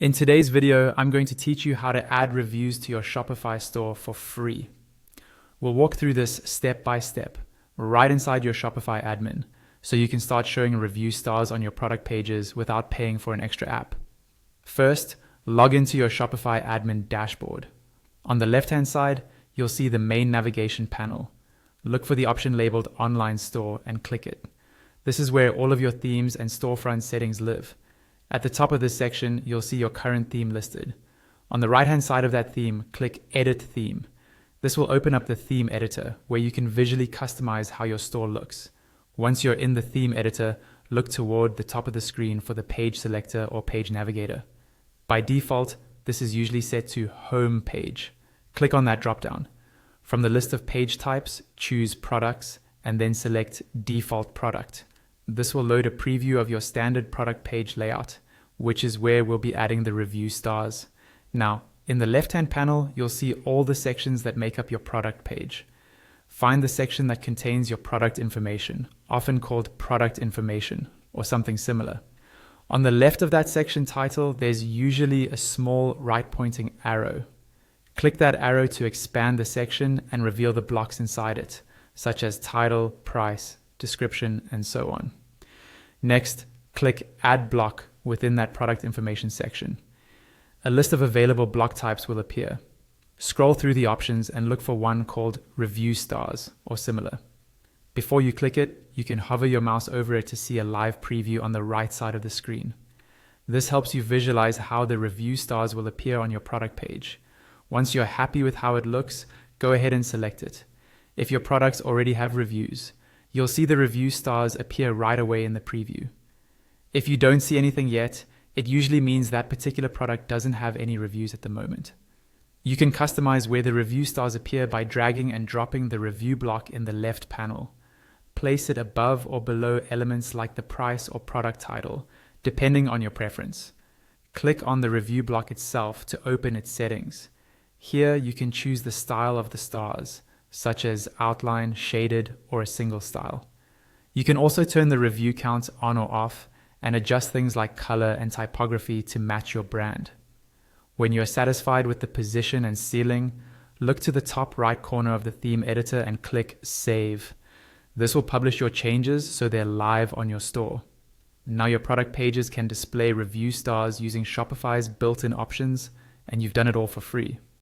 In today's video, I'm going to teach you how to add reviews to your Shopify store for free. We'll walk through this step by step, right inside your Shopify admin, so you can start showing review stars on your product pages without paying for an extra app. First, log into your Shopify admin dashboard. On the left-hand side, you'll see the main navigation panel. Look for the option labeled Online Store and click it. This is where all of your themes and storefront settings live. At the top of this section, you'll see your current theme listed. On the right-hand side of that theme, click Edit Theme. This will open up the theme editor, where you can visually customize how your store looks. Once you're in the theme editor, look toward the top of the screen for the page selector or page navigator. By default, this is usually set to Home Page. Click on that dropdown. From the list of page types, choose Products, and then select Default Product. This will load a preview of your standard product page layout, which is where we'll be adding the review stars. Now, in the left-hand panel, you'll see all the sections that make up your product page. Find the section that contains your product information, often called product information or something similar. On the left of that section title, there's usually a small right-pointing arrow. Click that arrow to expand the section and reveal the blocks inside it, such as title, price, description, and so on. Next, click Add Block within that product information section. A list of available block types will appear. Scroll through the options and look for one called Review Stars or similar. Before you click it, you can hover your mouse over it to see a live preview on the right side of the screen. This helps you visualize how the review stars will appear on your product page. Once you're happy with how it looks, go ahead and select it. If your products already have reviews, you'll see the review stars appear right away in the preview. If you don't see anything yet, it usually means that particular product doesn't have any reviews at the moment. You can customize where the review stars appear by dragging and dropping the review block in the left panel. Place it above or below elements like the price or product title, depending on your preference. Click on the review block itself to open its settings. Here you can choose the style of the stars, such as outline, shaded, or a single style. You can also turn the review count on or off and adjust things like color and typography to match your brand. When you're satisfied with the position and ceiling, look to the top right corner of the theme editor and click Save. This will publish your changes so they're live on your store. Now your product pages can display review stars using Shopify's built-in options, and you've done it all for free.